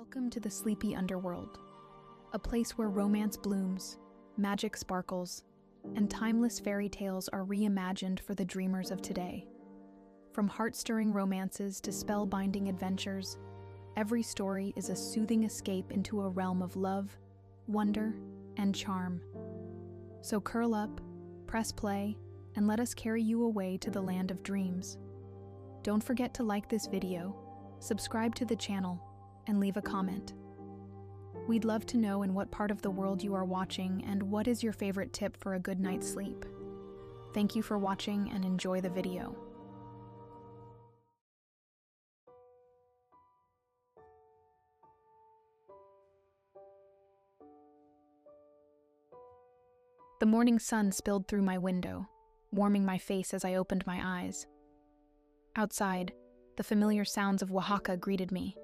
Welcome to the sleepy underworld, a place where romance blooms, magic sparkles, and timeless fairy tales are reimagined for the dreamers of today. From heart-stirring romances to spellbinding adventures, every story is a soothing escape into a realm of love, wonder, and charm. So curl up, press play, and let us carry you away to the land of dreams. Don't forget to like this video, subscribe to the channel, and leave a comment. We'd love to know in what part of the world you are watching and what is your favorite tip for a good night's sleep. Thank you for watching and enjoy the video. The morning sun spilled through my window, warming my face as I opened my eyes. Outside, the familiar sounds of Oaxaca greeted me.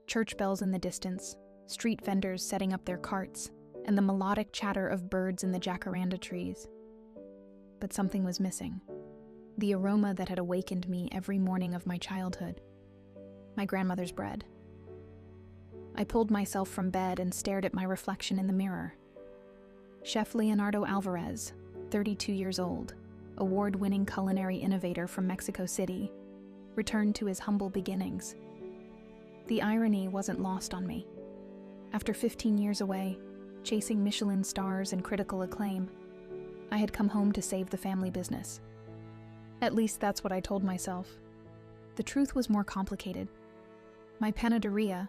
Church bells in the distance, street vendors setting up their carts, and the melodic chatter of birds in the jacaranda trees. But something was missing. The aroma that had awakened me every morning of my childhood. My grandmother's bread. I pulled myself from bed and stared at my reflection in the mirror. Chef Leonardo Alvarez, 32 years old, award-winning culinary innovator from Mexico City, returned to his humble beginnings. The irony wasn't lost on me. After 15 years away, chasing Michelin stars and critical acclaim, I had come home to save the family business. At least that's what I told myself. The truth was more complicated. My panaderia,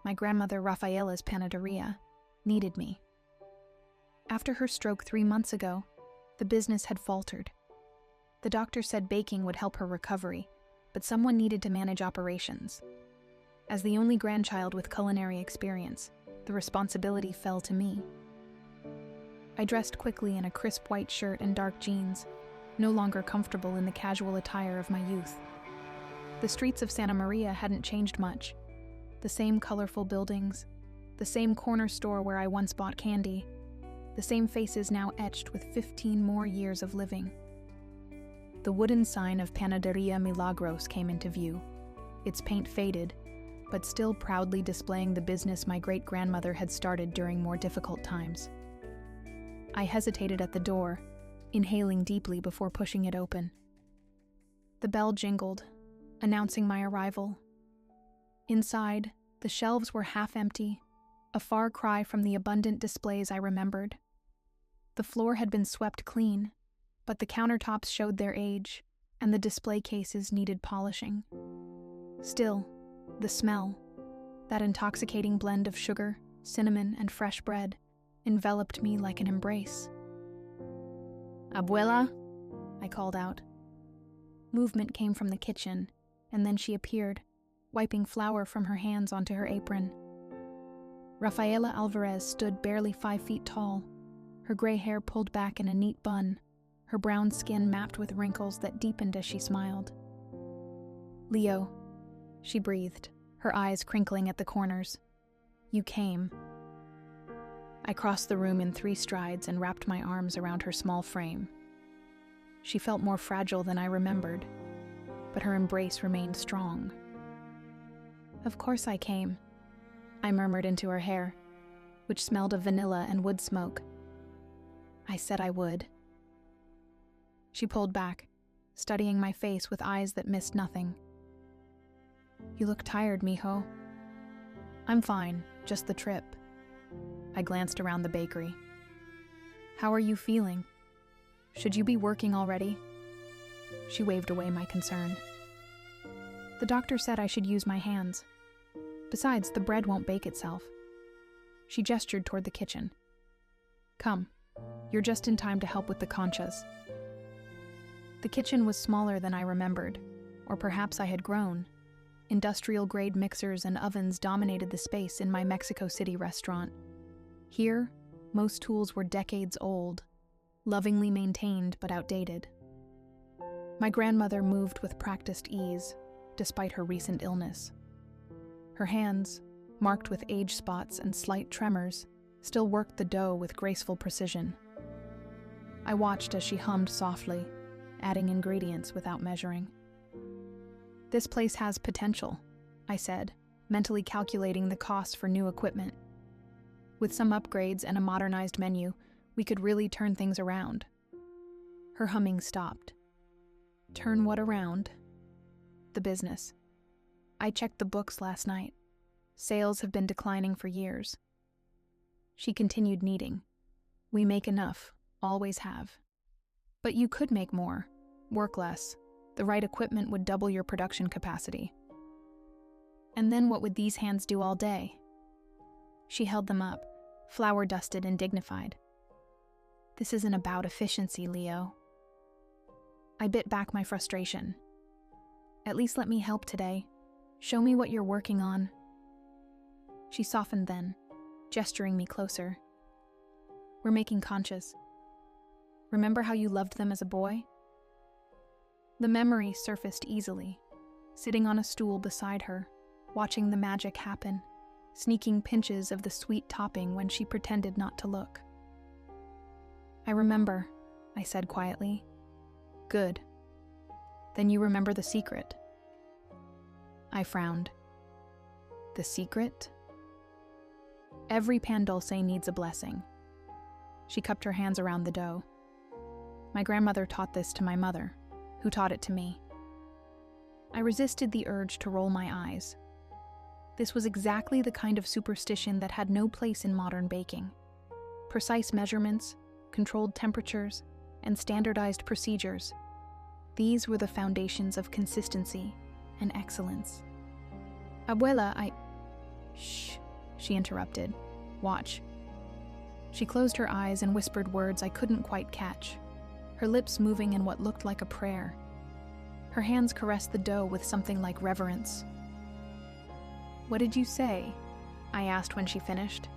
my grandmother Rafaela's panaderia, needed me. After her stroke 3 months ago, the business had faltered. The doctor said baking would help her recovery, but someone needed to manage operations. As the only grandchild with culinary experience, the responsibility fell to me. I dressed quickly in a crisp white shirt and dark jeans, no longer comfortable in the casual attire of my youth. The streets of Santa Maria hadn't changed much. The same colorful buildings, the same corner store where I once bought candy, the same faces now etched with 15 more years of living. The wooden sign of Panaderia Milagros came into view, its paint faded, but still proudly displaying the business my great-grandmother had started during more difficult times. I hesitated at the door, inhaling deeply before pushing it open. The bell jingled, announcing my arrival. Inside, the shelves were half empty, a far cry from the abundant displays I remembered. The floor had been swept clean, but the countertops showed their age, and the display cases needed polishing. Still, the smell, that intoxicating blend of sugar, cinnamon, and fresh bread, enveloped me like an embrace. "Abuela," I called out. Movement came from the kitchen, and then she appeared, wiping flour from her hands onto her apron. Rafaela Alvarez stood barely 5 feet tall, her gray hair pulled back in a neat bun, her brown skin mapped with wrinkles that deepened as she smiled. "Leo," she breathed, her eyes crinkling at the corners. "You came." I crossed the room in 3 strides and wrapped my arms around her small frame. She felt more fragile than I remembered, but her embrace remained strong. "Of course I came," I murmured into her hair, which smelled of vanilla and wood smoke. "I said I would." She pulled back, studying my face with eyes that missed nothing. "You look tired, mijo." "I'm fine, just the trip." I glanced around the bakery. "How are you feeling? Should you be working already?" She waved away my concern. "The doctor said I should use my hands. Besides, the bread won't bake itself." She gestured toward the kitchen. "Come, you're just in time to help with the conchas." The kitchen was smaller than I remembered, or perhaps I had grown. Industrial-grade mixers and ovens dominated the space in my Mexico City restaurant. Here, most tools were decades old, lovingly maintained but outdated. My grandmother moved with practiced ease, despite her recent illness. Her hands, marked with age spots and slight tremors, still worked the dough with graceful precision. I watched as she hummed softly, adding ingredients without measuring. "This place has potential," I said, mentally calculating the costs for new equipment. With some upgrades and a modernized menu, we could really turn things around. Her humming stopped. Turn what around? The business. I checked the books last night. Sales have been declining for years. She continued kneading. We make enough, always have. But you could make more, work less. The right equipment would double your production capacity. And then what would these hands do all day? She held them up, flour-dusted and dignified. This isn't about efficiency, Leo. I bit back my frustration. At least let me help today. Show me what you're working on. She softened then, gesturing me closer. We're making conchas. Remember how you loved them as a boy? The memory surfaced easily, sitting on a stool beside her, watching the magic happen, sneaking pinches of the sweet topping when she pretended not to look. I remember, I said quietly. Good. Then you remember the secret. I frowned. The secret? Every pan dulce needs a blessing. She cupped her hands around the dough. My grandmother taught this to my mother, who taught it to me. I resisted the urge to roll my eyes. This was exactly the kind of superstition that had no place in modern baking. Precise measurements, controlled temperatures, and standardized procedures. These were the foundations of consistency and excellence. Abuela, Shh, she interrupted. Watch. She closed her eyes and whispered words I couldn't quite catch, her lips moving in what looked like a prayer. Her hands caressed the dough with something like reverence. What did you say? I asked when she finished.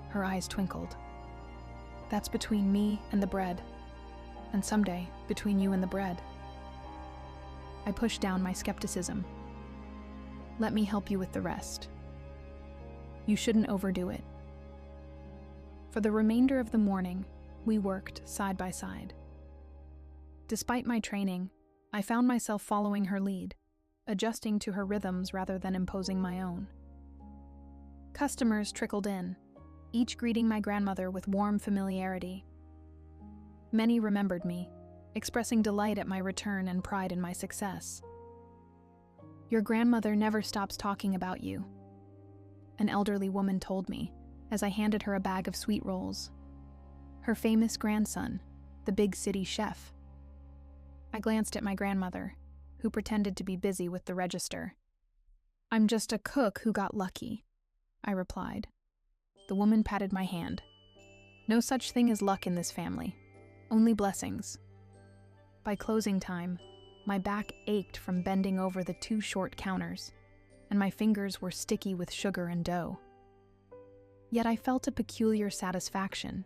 Her eyes twinkled. That's between me and the bread, and someday between you and the bread. I pushed down my skepticism. Let me help you with the rest. You shouldn't overdo it. For the remainder of the morning, we worked side by side. Despite my training, I found myself following her lead, adjusting to her rhythms rather than imposing my own. Customers trickled in, each greeting my grandmother with warm familiarity. Many remembered me, expressing delight at my return and pride in my success. Your grandmother never stops talking about you, an elderly woman told me as I handed her a bag of sweet rolls. Her famous grandson, the big city chef. I glanced at my grandmother, who pretended to be busy with the register. I'm just a cook who got lucky, I replied. The woman patted my hand. No such thing as luck in this family, only blessings. By closing time, my back ached from bending over the 2 short counters, and my fingers were sticky with sugar and dough. Yet I felt a peculiar satisfaction,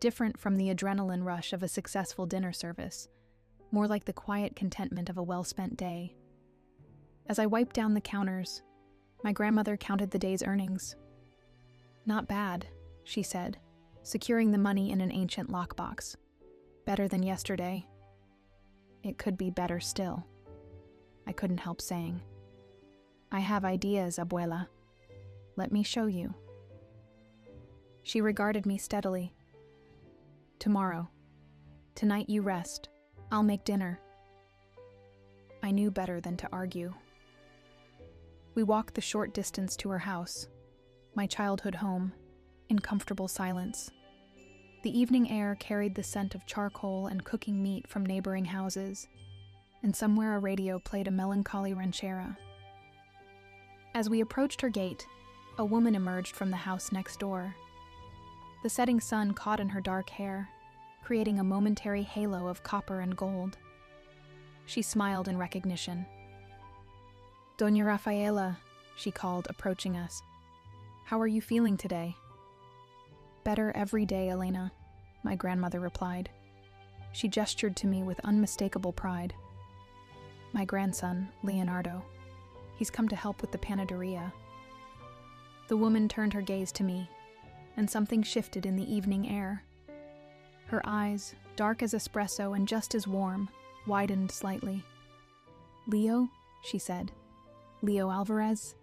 different from the adrenaline rush of a successful dinner service, more like the quiet contentment of a well-spent day. As I wiped down the counters, my grandmother counted the day's earnings. Not bad, she said, securing the money in an ancient lockbox. Better than yesterday. It could be better still, I couldn't help saying. I have ideas, Abuela. Let me show you. She regarded me steadily. Tomorrow. Tonight you rest. I'll make dinner. I knew better than to argue. We walked the short distance to her house, my childhood home, in comfortable silence. The evening air carried the scent of charcoal and cooking meat from neighboring houses, and somewhere a radio played a melancholy ranchera. As we approached her gate, a woman emerged from the house next door. The setting sun caught in her dark hair, creating a momentary halo of copper and gold. She smiled in recognition. Doña Rafaela, she called, approaching us. How are you feeling today? Better every day, Elena, my grandmother replied. She gestured to me with unmistakable pride. My grandson, Leonardo. He's come to help with the panaderia. The woman turned her gaze to me, and something shifted in the evening air. Her eyes, dark as espresso and just as warm, widened slightly. Leo, she said. Leo Alvarez?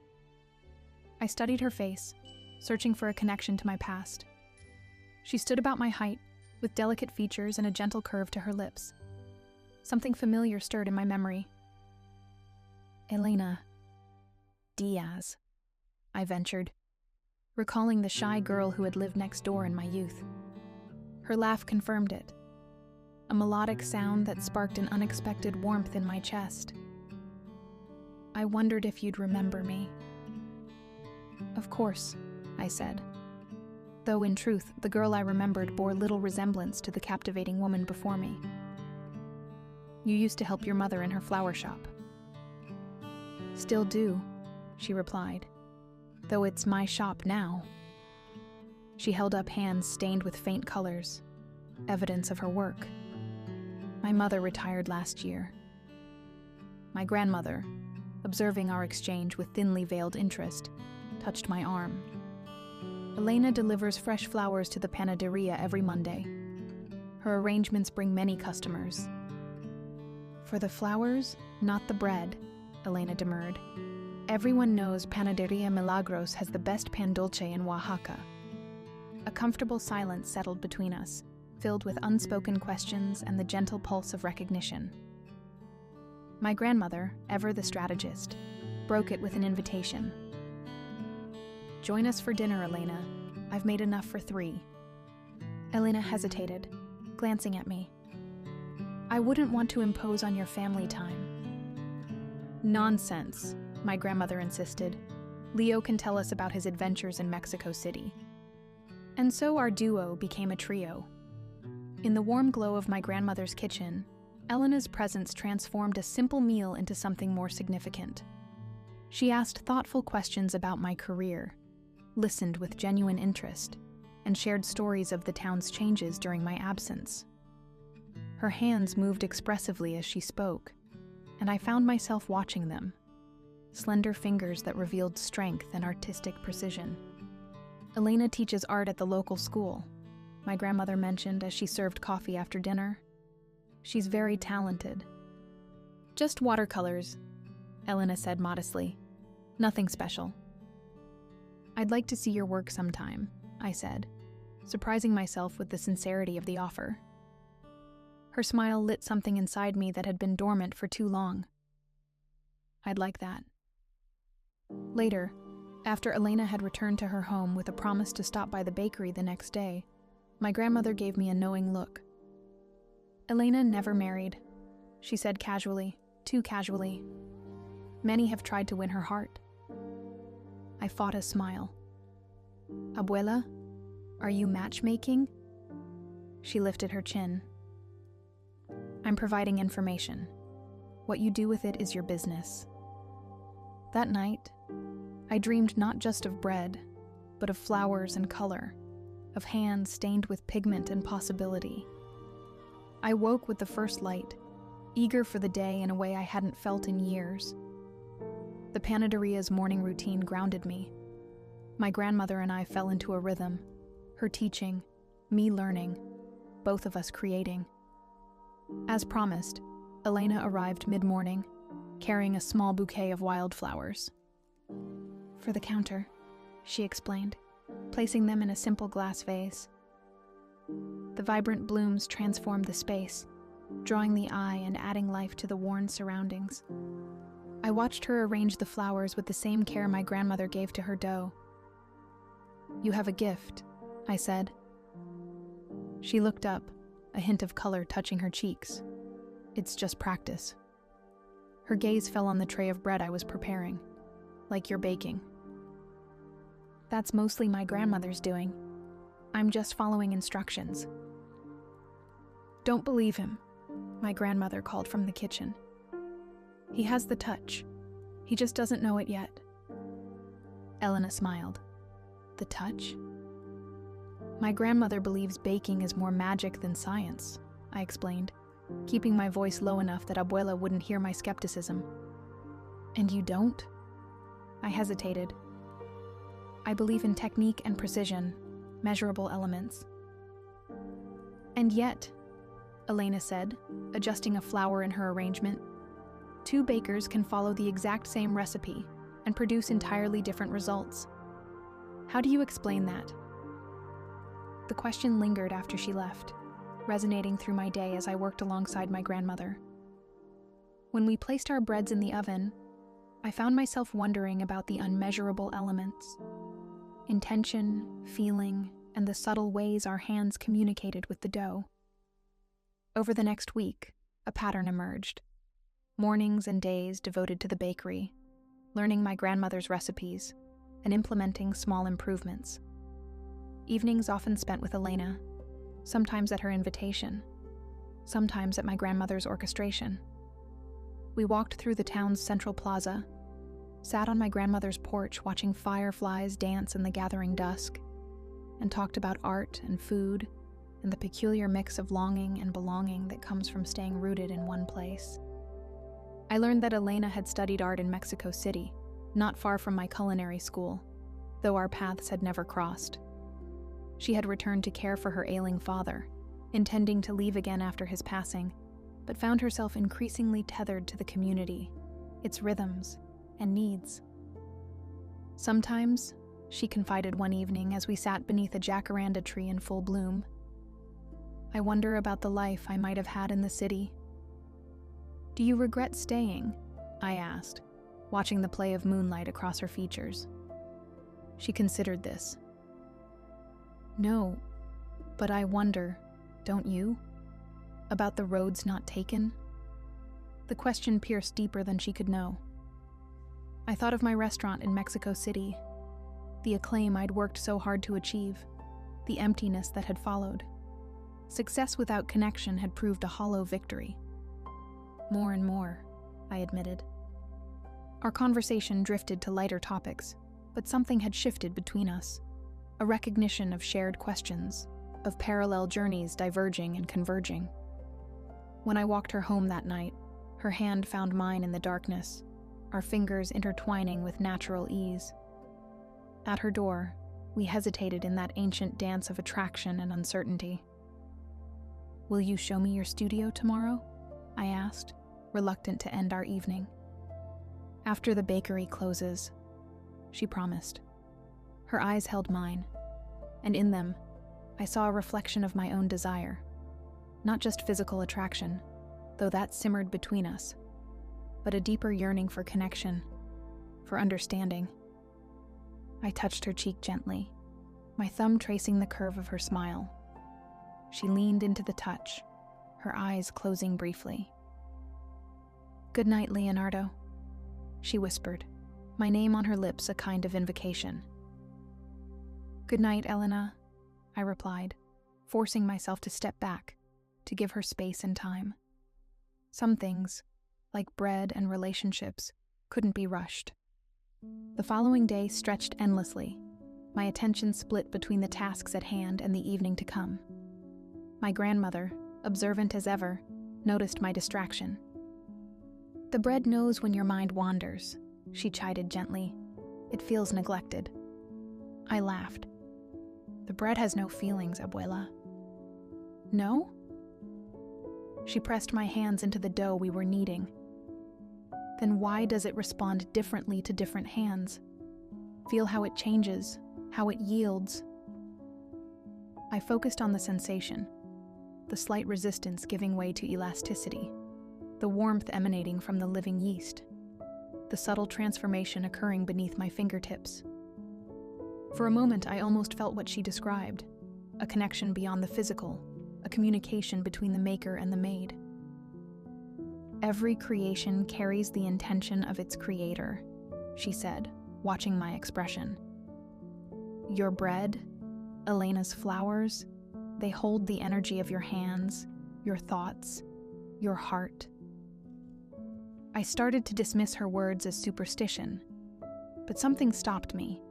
I studied her face, searching for a connection to my past. She stood about my height, with delicate features and a gentle curve to her lips. Something familiar stirred in my memory. Elena Diaz, I ventured, recalling the shy girl who had lived next door in my youth. Her laugh confirmed it, a melodic sound that sparked an unexpected warmth in my chest. I wondered if you'd remember me. Of course, I said, though in truth, the girl I remembered bore little resemblance to the captivating woman before me. You used to help your mother in her flower shop. Still do, she replied, though it's my shop now. She held up hands stained with faint colors, evidence of her work. My mother retired last year. My grandmother, observing our exchange with thinly veiled interest, touched my arm. Elena delivers fresh flowers to the panaderia every Monday. Her arrangements bring many customers. For the flowers, not the bread, Elena demurred. Everyone knows Panaderia Milagros has the best pan dulce in Oaxaca. A comfortable silence settled between us, filled with unspoken questions and the gentle pulse of recognition. My grandmother, ever the strategist, broke it with an invitation. Join us for dinner, Elena. I've made enough for 3. Elena hesitated, glancing at me. I wouldn't want to impose on your family time. Nonsense, my grandmother insisted. Leo can tell us about his adventures in Mexico City. And so our duo became a trio. In the warm glow of my grandmother's kitchen, Elena's presence transformed a simple meal into something more significant. She asked thoughtful questions about my career, listened with genuine interest, and shared stories of the town's changes during my absence. Her hands moved expressively as she spoke, and I found myself watching them, slender fingers that revealed strength and artistic precision. Elena teaches art at the local school, my grandmother mentioned as she served coffee after dinner. She's very talented. Just watercolors, Elena said modestly. Nothing special. I'd like to see your work sometime, I said, surprising myself with the sincerity of the offer. Her smile lit something inside me that had been dormant for too long. I'd like that. Later, after Elena had returned to her home with a promise to stop by the bakery the next day, my grandmother gave me a knowing look. Elena never married, she said casually, too casually. Many have tried to win her heart. I fought a smile. Abuela, are you matchmaking? She lifted her chin. I'm providing information. What you do with it is your business. That night, I dreamed not just of bread, but of flowers and color, of hands stained with pigment and possibility. I woke with the first light, eager for the day in a way I hadn't felt in years. The panaderia's morning routine grounded me. My grandmother and I fell into a rhythm, her teaching, me learning, both of us creating. As promised, Elena arrived mid-morning, carrying a small bouquet of wildflowers. For the counter, she explained, placing them in a simple glass vase. The vibrant blooms transformed the space, drawing the eye and adding life to the worn surroundings. I watched her arrange the flowers with the same care my grandmother gave to her dough. You have a gift, I said. She looked up, a hint of color touching her cheeks. It's just practice. Her gaze fell on the tray of bread I was preparing, like you're baking. That's mostly my grandmother's doing. I'm just following instructions. Don't believe him, my grandmother called from the kitchen. He has the touch. He just doesn't know it yet. Elena smiled. The touch? My grandmother believes baking is more magic than science, I explained, keeping my voice low enough that Abuela wouldn't hear my skepticism. And you don't? I hesitated. I believe in technique and precision, measurable elements. And yet, Elena said, adjusting a flower in her arrangement, 2 bakers can follow the exact same recipe and produce entirely different results. How do you explain that? The question lingered after she left, resonating through my day as I worked alongside my grandmother. When we placed our breads in the oven, I found myself wondering about the unmeasurable elements: intention, feeling, and the subtle ways our hands communicated with the dough. Over the next week, a pattern emerged. Mornings and days devoted to the bakery, learning my grandmother's recipes, and implementing small improvements. Evenings often spent with Elena, sometimes at her invitation, sometimes at my grandmother's orchestration. We walked through the town's central plaza, sat on my grandmother's porch watching fireflies dance in the gathering dusk, and talked about art and food and the peculiar mix of longing and belonging that comes from staying rooted in one place. I learned that Elena had studied art in Mexico City, not far from my culinary school, though our paths had never crossed. She had returned to care for her ailing father, intending to leave again after his passing, but found herself increasingly tethered to the community, its rhythms, and needs. Sometimes, she confided one evening as we sat beneath a jacaranda tree in full bloom, I wonder about the life I might have had in the city. Do you regret staying? I asked, watching the play of moonlight across her features. She considered this. No, but I wonder, don't you? About the roads not taken? The question pierced deeper than she could know. I thought of my restaurant in Mexico City, the acclaim I'd worked so hard to achieve, the emptiness that had followed. Success without connection had proved a hollow victory. More and more, I admitted. Our conversation drifted to lighter topics, but something had shifted between us, a recognition of shared questions, of parallel journeys diverging and converging. When I walked her home that night, her hand found mine in the darkness, our fingers intertwining with natural ease. At her door, we hesitated in that ancient dance of attraction and uncertainty. Will you show me your studio tomorrow? I asked, reluctant to end our evening. After the bakery closes, she promised. Her eyes held mine, and in them, I saw a reflection of my own desire. Not just physical attraction, though that simmered between us, but a deeper yearning for connection, for understanding. I touched her cheek gently, my thumb tracing the curve of her smile. She leaned into the touch, her eyes closing briefly. Good night, Leonardo, she whispered, my name on her lips a kind of invocation. Good night, Elena, I replied, forcing myself to step back, to give her space and time. Some things, like bread and relationships, couldn't be rushed. The following day stretched endlessly, my attention split between the tasks at hand and the evening to come. My grandmother, observant as ever, noticed my distraction. The bread knows when your mind wanders, she chided gently. It feels neglected. I laughed. The bread has no feelings, abuela. No? She pressed my hands into the dough we were kneading. Then why does it respond differently to different hands? Feel how it changes, how it yields. I focused on the sensation, the slight resistance giving way to elasticity, the warmth emanating from the living yeast, the subtle transformation occurring beneath my fingertips. For a moment, I almost felt what she described, a connection beyond the physical, a communication between the maker and the made. Every creation carries the intention of its creator, she said, watching my expression. Your bread, Elena's flowers, they hold the energy of your hands, your thoughts, your heart. I started to dismiss her words as superstition, but something stopped me.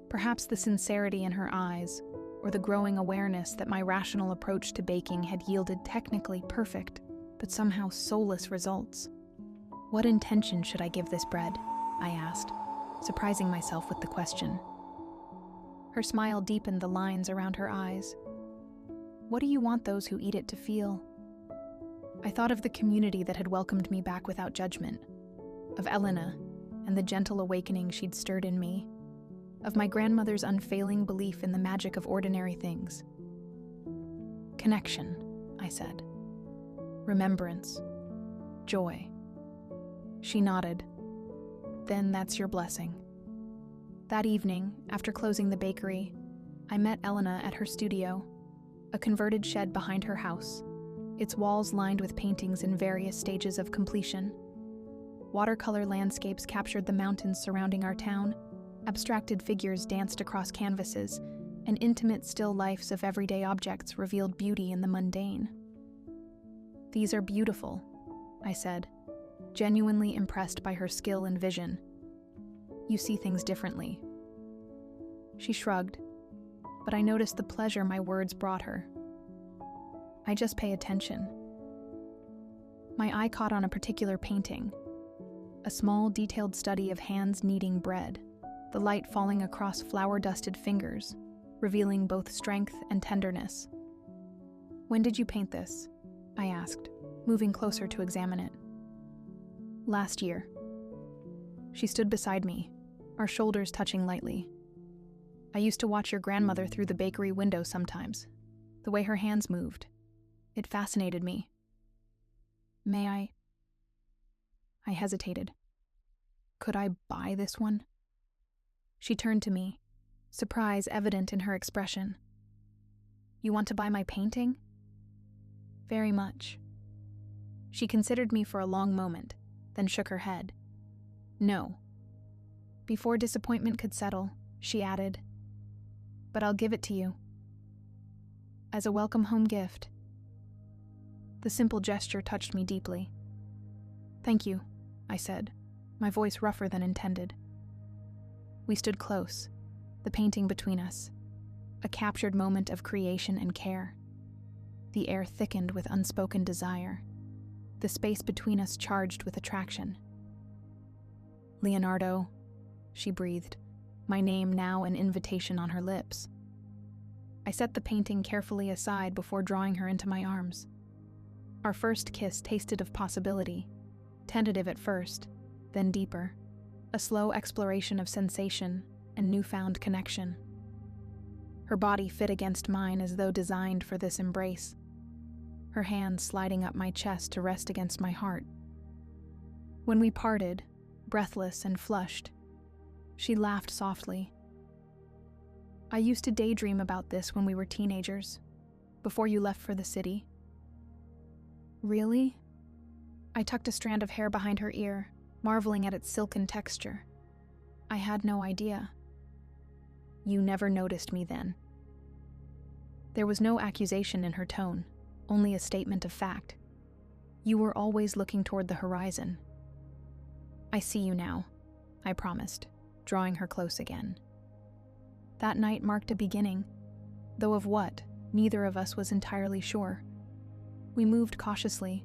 Perhaps the sincerity in her eyes, or the growing awareness that my rational approach to baking had yielded technically perfect, but somehow soulless results. What intention should I give this bread? I asked, surprising myself with the question. Her smile deepened the lines around her eyes. What do you want those who eat it to feel? I thought of the community that had welcomed me back without judgment, of Elena and the gentle awakening she'd stirred in me, of my grandmother's unfailing belief in the magic of ordinary things. Connection, I said. Remembrance. Joy. She nodded. Then that's your blessing. That evening, after closing the bakery, I met Elena at her studio, a converted shed behind her house, its walls lined with paintings in various stages of completion. Watercolor landscapes captured the mountains surrounding our town, abstracted figures danced across canvases, and intimate still lifes of everyday objects revealed beauty in the mundane. These are beautiful, I said, genuinely impressed by her skill and vision. You see things differently. She shrugged, but I noticed the pleasure my words brought her. I just pay attention. My eye caught on a particular painting, a small, detailed study of hands kneading bread, the light falling across flour-dusted fingers, revealing both strength and tenderness. When did you paint this? I asked, moving closer to examine it. Last year. She stood beside me, our shoulders touching lightly. I used to watch your grandmother through the bakery window sometimes, the way her hands moved. It fascinated me. May I? I hesitated. Could I buy this one? She turned to me, surprise evident in her expression. You want to buy my painting? Very much. She considered me for a long moment, then shook her head. No. Before disappointment could settle, she added, but I'll give it to you. As a welcome home gift. The simple gesture touched me deeply. Thank you, I said, my voice rougher than intended. We stood close, the painting between us, a captured moment of creation and care. The air thickened with unspoken desire, the space between us charged with attraction. Leonardo, she breathed, my name now an invitation on her lips. I set the painting carefully aside before drawing her into my arms. Our first kiss tasted of possibility, tentative at first, then deeper, a slow exploration of sensation and newfound connection. Her body fit against mine as though designed for this embrace, her hands sliding up my chest to rest against my heart. When we parted, breathless and flushed, she laughed softly. I used to daydream about this when we were teenagers, before you left for the city. Really? I tucked a strand of hair behind her ear, marveling at its silken texture. I had no idea. You never noticed me then. There was no accusation in her tone, only a statement of fact. You were always looking toward the horizon. I see you now, I promised, drawing her close again. That night marked a beginning, though of what, neither of us was entirely sure. We moved cautiously,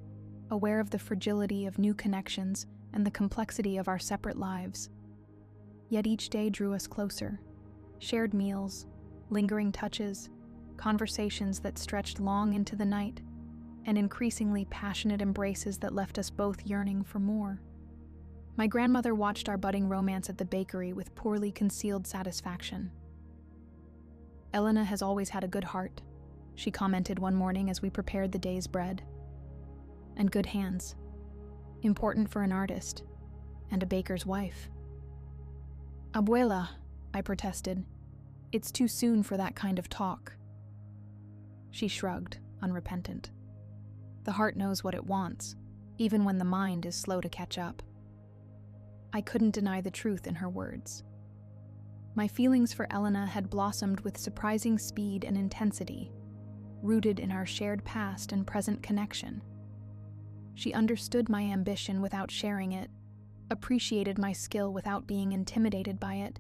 aware of the fragility of new connections and the complexity of our separate lives. Yet each day drew us closer. Shared meals, lingering touches, conversations that stretched long into the night, and increasingly passionate embraces that left us both yearning for more. My grandmother watched our budding romance at the bakery with poorly concealed satisfaction. Elena has always had a good heart, she commented one morning as we prepared the day's bread. And good hands. Important for an artist, and a baker's wife. Abuela, I protested. It's too soon for that kind of talk. She shrugged, unrepentant. The heart knows what it wants, even when the mind is slow to catch up. I couldn't deny the truth in her words. My feelings for Elena had blossomed with surprising speed and intensity, rooted in our shared past and present connection. She understood my ambition without sharing it, appreciated my skill without being intimidated by it,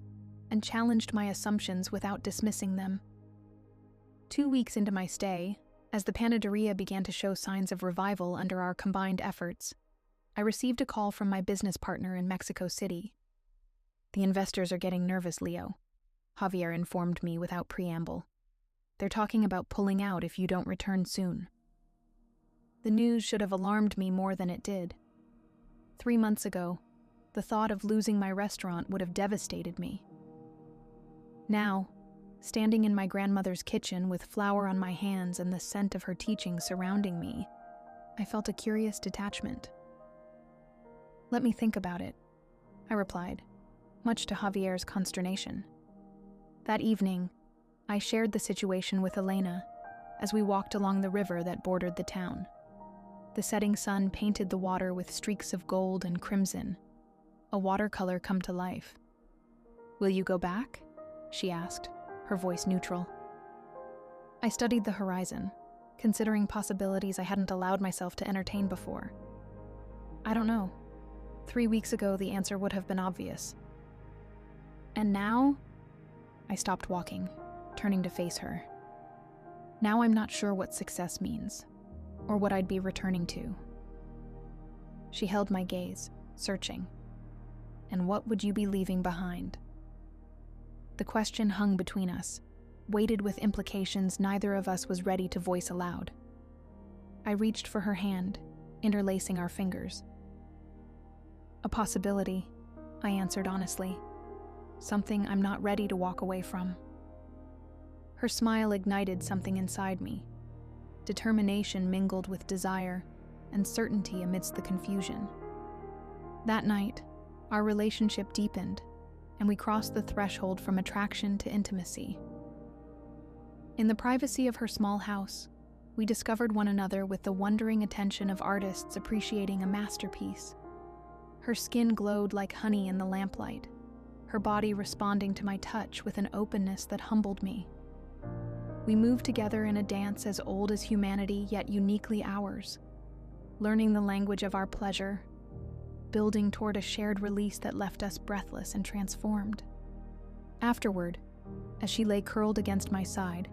and challenged my assumptions without dismissing them. 2 weeks into my stay, as the panaderia began to show signs of revival under our combined efforts, I received a call from my business partner in Mexico City. The investors are getting nervous, Leo, Javier informed me without preamble. They're talking about pulling out if you don't return soon. The news should have alarmed me more than it did. 3 months ago, the thought of losing my restaurant would have devastated me. Now, standing in my grandmother's kitchen with flour on my hands and the scent of her teaching surrounding me, I felt a curious detachment. "Let me think about it," I replied, much to Javier's consternation. That evening, I shared the situation with Elena as we walked along the river that bordered the town. The setting sun painted the water with streaks of gold and crimson, a watercolor come to life. "Will you go back?" she asked, her voice neutral. I studied the horizon, considering possibilities I hadn't allowed myself to entertain before. "I don't know. 3 weeks ago, the answer would have been obvious. And now?" I stopped walking, turning to face her. "Now I'm not sure what success means, or what I'd be returning to." She held my gaze, searching. "And what would you be leaving behind?" The question hung between us, weighted with implications neither of us was ready to voice aloud. I reached for her hand, interlacing our fingers. "A possibility," I answered honestly. "Something I'm not ready to walk away from." Her smile ignited something inside me. Determination mingled with desire, and certainty amidst the confusion. That night, our relationship deepened, and we crossed the threshold from attraction to intimacy. In the privacy of her small house, we discovered one another with the wondering attention of artists appreciating a masterpiece. Her skin glowed like honey in the lamplight, her body responding to my touch with an openness that humbled me. We moved together in a dance as old as humanity, yet uniquely ours, learning the language of our pleasure, building toward a shared release that left us breathless and transformed. Afterward, as she lay curled against my side,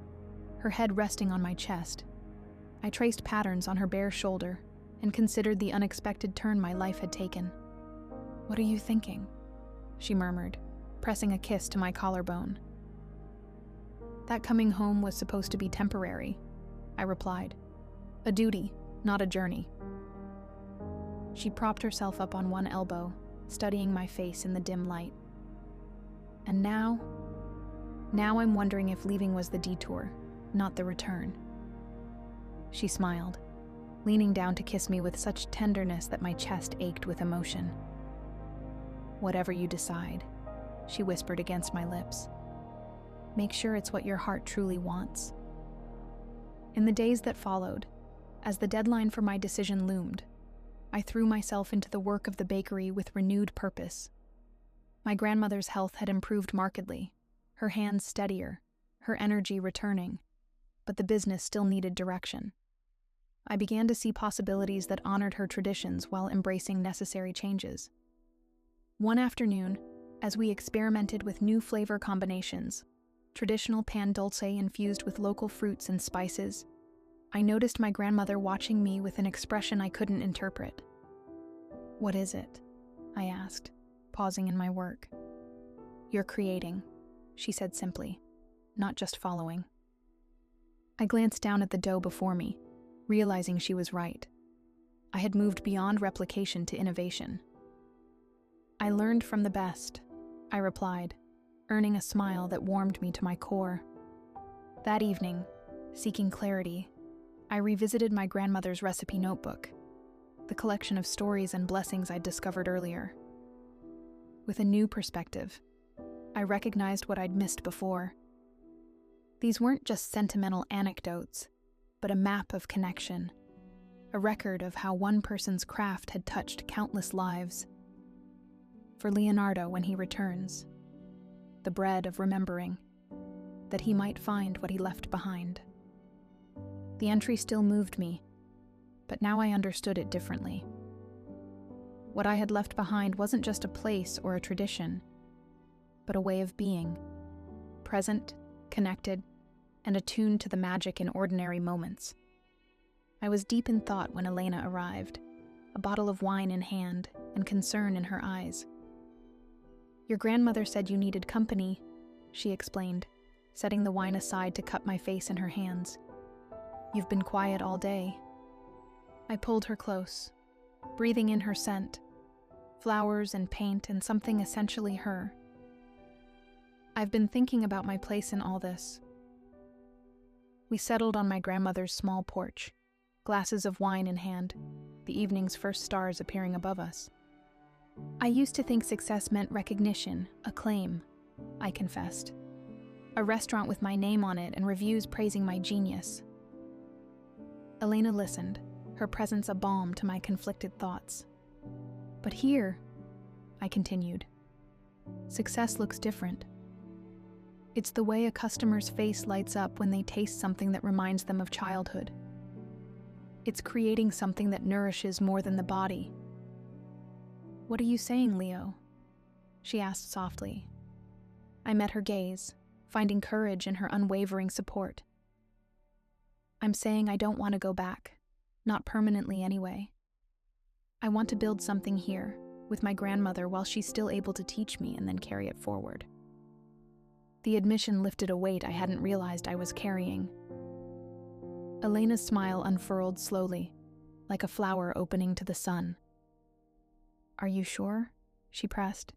her head resting on my chest, I traced patterns on her bare shoulder and considered the unexpected turn my life had taken. "What are you thinking?" she murmured, pressing a kiss to my collarbone. "That coming home was supposed to be temporary," I replied. "A duty, not a journey." She propped herself up on one elbow, studying my face in the dim light. "And now I'm wondering if leaving was the detour, not the return." She smiled, leaning down to kiss me with such tenderness that my chest ached with emotion. "Whatever you decide," she whispered against my lips. "Make sure it's what your heart truly wants." In the days that followed, as the deadline for my decision loomed, I threw myself into the work of the bakery with renewed purpose. My grandmother's health had improved markedly, her hands steadier, her energy returning, but the business still needed direction. I began to see possibilities that honored her traditions while embracing necessary changes. One afternoon, as we experimented with new flavor combinations, traditional pan dulce infused with local fruits and spices, I noticed my grandmother watching me with an expression I couldn't interpret. "What is it?" I asked, pausing in my work. "You're creating," she said simply, "not just following." I glanced down at the dough before me, realizing she was right. I had moved beyond replication to innovation. "I learned from the best," I replied, earning a smile that warmed me to my core. That evening, seeking clarity, I revisited my grandmother's recipe notebook, the collection of stories and blessings I'd discovered earlier. With a new perspective, I recognized what I'd missed before. These weren't just sentimental anecdotes, but a map of connection, a record of how one person's craft had touched countless lives. For Leonardo when he returns, the bread of remembering, that he might find what he left behind. The entry still moved me, but now I understood it differently. What I had left behind wasn't just a place or a tradition, but a way of being, present, connected, and attuned to the magic in ordinary moments. I was deep in thought when Elena arrived, a bottle of wine in hand and concern in her eyes. "Your grandmother said you needed company," she explained, setting the wine aside to cup my face in her hands. "You've been quiet all day." I pulled her close, breathing in her scent, flowers and paint and something essentially her. I've been thinking about my place in all this. We settled on my grandmother's small porch, glasses of wine in hand, the evening's first stars appearing above us. I used to think success meant recognition, acclaim, I confessed. A restaurant with my name on it and reviews praising my genius. Elena listened, her presence a balm to my conflicted thoughts. But here, I continued, success looks different. It's the way a customer's face lights up when they taste something that reminds them of childhood. It's creating something that nourishes more than the body. What are you saying, Leo? She asked softly. I met her gaze, finding courage in her unwavering support. I'm saying I don't want to go back, not permanently anyway. I want to build something here, with my grandmother while she's still able to teach me and then carry it forward. The admission lifted a weight I hadn't realized I was carrying. Elena's smile unfurled slowly, like a flower opening to the sun. Are you sure? She pressed.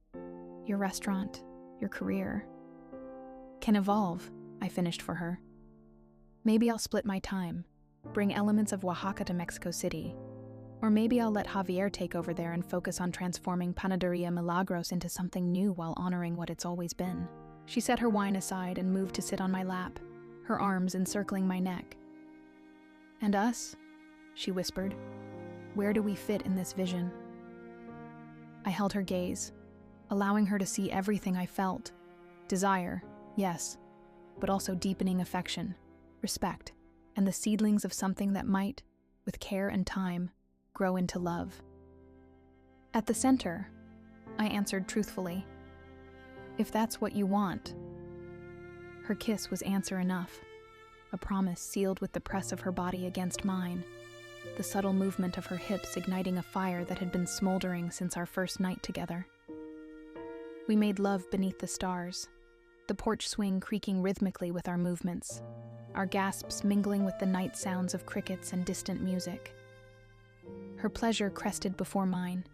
Your restaurant, your career can evolve, I finished for her. Maybe I'll split my time, bring elements of Oaxaca to Mexico City. Or maybe I'll let Javier take over there and focus on transforming Panaderia Milagros into something new while honoring what it's always been. She set her wine aside and moved to sit on my lap, her arms encircling my neck. And us? She whispered. Where do we fit in this vision? I held her gaze, allowing her to see everything I felt. Desire, yes, but also deepening affection, respect, and the seedlings of something that might, with care and time, grow into love. At the center, I answered truthfully, if that's what you want. Her kiss was answer enough, a promise sealed with the press of her body against mine, the subtle movement of her hips igniting a fire that had been smoldering since our first night together. We made love beneath the stars, the porch swing creaking rhythmically with our movements, our gasps mingling with the night sounds of crickets and distant music. Her pleasure crested before mine,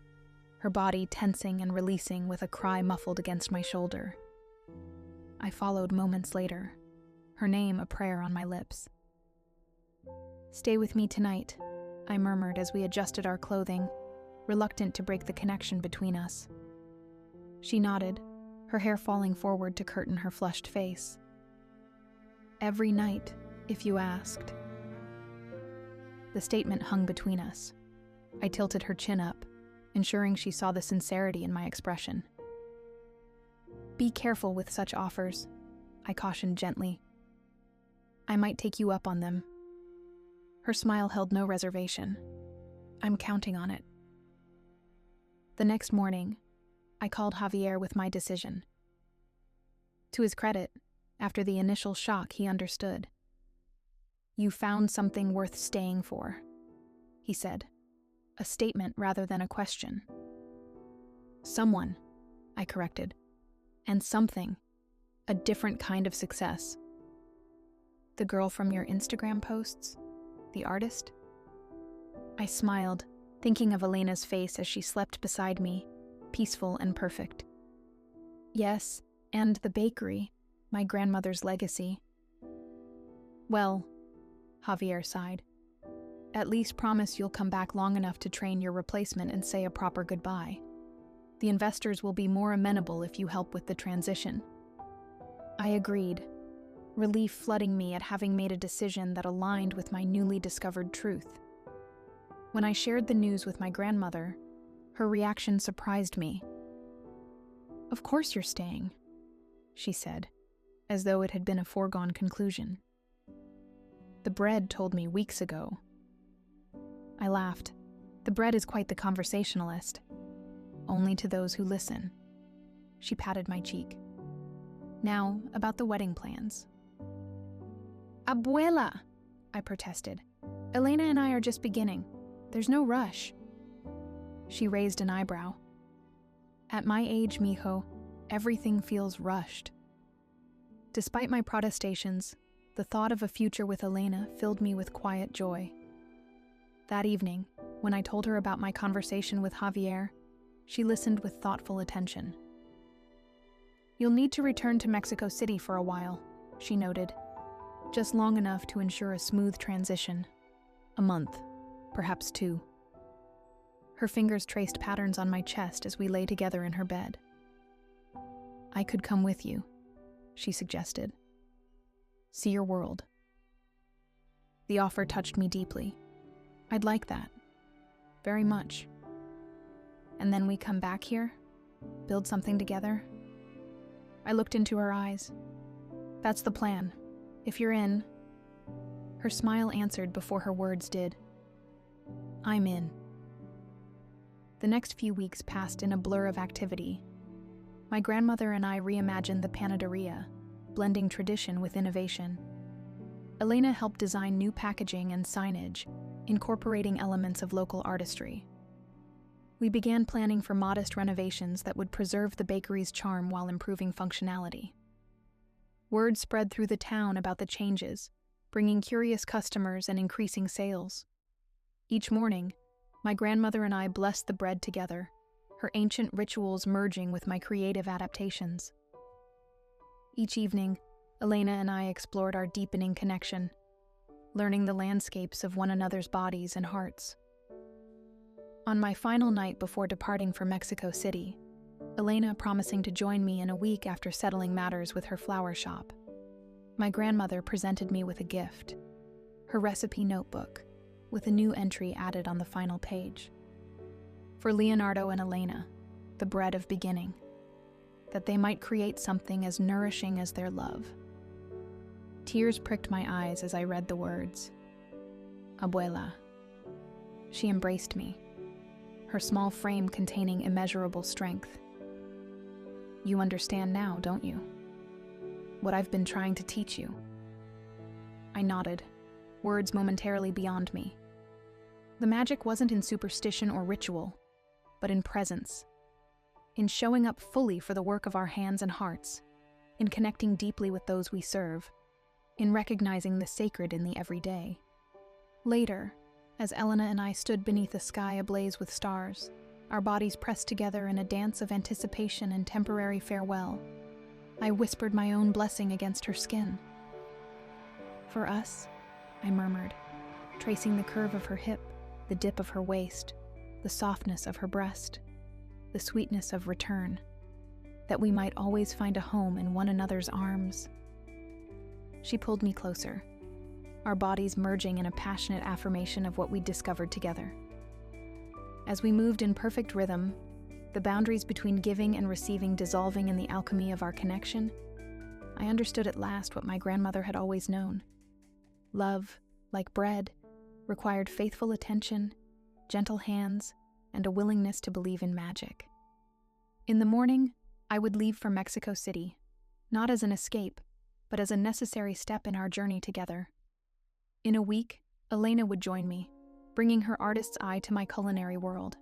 her body tensing and releasing with a cry muffled against my shoulder. I followed moments later, her name a prayer on my lips. Stay with me tonight, I murmured as we adjusted our clothing, reluctant to break the connection between us. She nodded, her hair falling forward to curtain her flushed face. Every night, if you asked. The statement hung between us. I tilted her chin up, ensuring she saw the sincerity in my expression. Be careful with such offers, I cautioned gently. I might take you up on them. Her smile held no reservation. I'm counting on it. The next morning, I called Javier with my decision. To his credit, after the initial shock, he understood. You found something worth staying for, he said, a statement rather than a question. Someone, I corrected, and something, a different kind of success. The girl from your Instagram posts? The artist? I smiled, thinking of Elena's face as she slept beside me, peaceful and perfect. Yes, and the bakery, my grandmother's legacy. Well, Javier sighed, at least promise you'll come back long enough to train your replacement and say a proper goodbye. The investors will be more amenable if you help with the transition. I agreed, relief flooding me at having made a decision that aligned with my newly discovered truth. When I shared the news with my grandmother, her reaction surprised me. Of course you're staying, she said, as though it had been a foregone conclusion. The bread told me weeks ago. I laughed. The bread is quite the conversationalist. Only to those who listen. She patted my cheek. Now, about the wedding plans. Abuela, I protested. Elena and I are just beginning. There's no rush. She raised an eyebrow. At my age, mijo, everything feels rushed. Despite my protestations, the thought of a future with Elena filled me with quiet joy. That evening, when I told her about my conversation with Javier, she listened with thoughtful attention. "You'll need to return to Mexico City for a while," she noted, "just long enough to ensure a smooth transition. A month, perhaps 2. Her fingers traced patterns on my chest as we lay together in her bed. "I could come with you," she suggested. "See your world." The offer touched me deeply. I'd like that. Very much. "And then we come back here? Build something together?" I looked into her eyes. "That's the plan. If you're in." Her smile answered before her words did. "I'm in." The next few weeks passed in a blur of activity. My grandmother and I reimagined the panaderia, blending tradition with innovation. Elena helped design new packaging and signage, incorporating elements of local artistry. We began planning for modest renovations that would preserve the bakery's charm while improving functionality. Word spread through the town about the changes, bringing curious customers and increasing sales. Each morning, my grandmother and I blessed the bread together, her ancient rituals merging with my creative adaptations. Each evening, Elena and I explored our deepening connection, learning the landscapes of one another's bodies and hearts. On my final night before departing for Mexico City, Elena promising to join me in a week after settling matters with her flower shop, my grandmother presented me with a gift, her recipe notebook, with a new entry added on the final page. For Leonardo and Elena, the bread of beginning, that they might create something as nourishing as their love. Tears pricked my eyes as I read the words. Abuela. She embraced me, her small frame containing immeasurable strength. "You understand now, don't you? What I've been trying to teach you." I nodded, words momentarily beyond me. The magic wasn't in superstition or ritual, but in presence, in showing up fully for the work of our hands and hearts, in connecting deeply with those we serve, in recognizing the sacred in the everyday. Later, as Elena and I stood beneath a sky ablaze with stars, our bodies pressed together in a dance of anticipation and temporary farewell, I whispered my own blessing against her skin. "For us," I murmured, tracing the curve of her hip, the dip of her waist, the softness of her breast, the sweetness of return, that we might always find a home in one another's arms. She pulled me closer, our bodies merging in a passionate affirmation of what we'd discovered together. As we moved in perfect rhythm, the boundaries between giving and receiving dissolving in the alchemy of our connection, I understood at last what my grandmother had always known. Love, like bread, required faithful attention, gentle hands, and a willingness to believe in magic. In the morning, I would leave for Mexico City, not as an escape, but as a necessary step in our journey together. In a week, Elena would join me, bringing her artist's eye to my culinary world.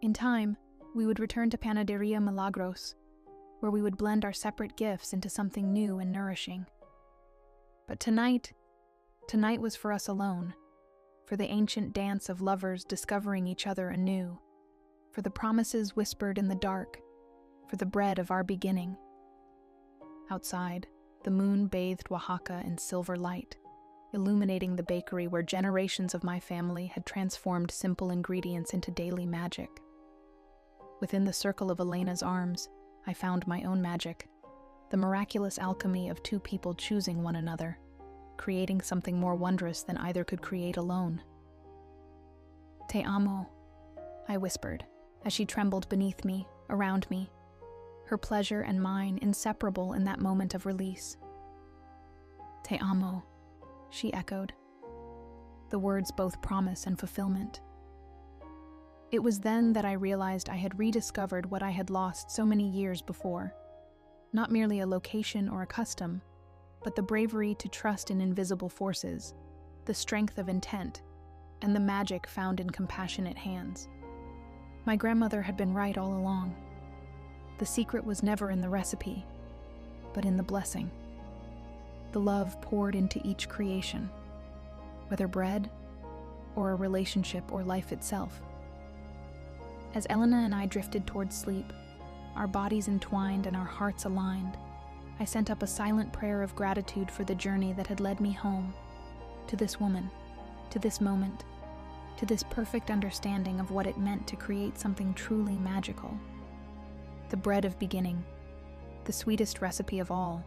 In time, we would return to Panaderia Milagros, where we would blend our separate gifts into something new and nourishing. But tonight was for us alone, for the ancient dance of lovers discovering each other anew, for the promises whispered in the dark, for the bread of our beginning. Outside, the moon bathed Oaxaca in silver light, illuminating the bakery where generations of my family had transformed simple ingredients into daily magic. Within the circle of Elena's arms, I found my own magic, the miraculous alchemy of two people choosing one another, creating something more wondrous than either could create alone. "Te amo," I whispered, as she trembled beneath me, around me, her pleasure and mine inseparable in that moment of release. "Te amo," she echoed, the words both promise and fulfillment. It was then that I realized I had rediscovered what I had lost so many years before, not merely a location or a custom, but the bravery to trust in invisible forces, the strength of intent, and the magic found in compassionate hands. My grandmother had been right all along. The secret was never in the recipe, but in the blessing. The love poured into each creation, whether bread, or a relationship or life itself. As Elena and I drifted towards sleep, our bodies entwined and our hearts aligned, I sent up a silent prayer of gratitude for the journey that had led me home, to this woman, to this moment, to this perfect understanding of what it meant to create something truly magical. The bread of beginning, the sweetest recipe of all,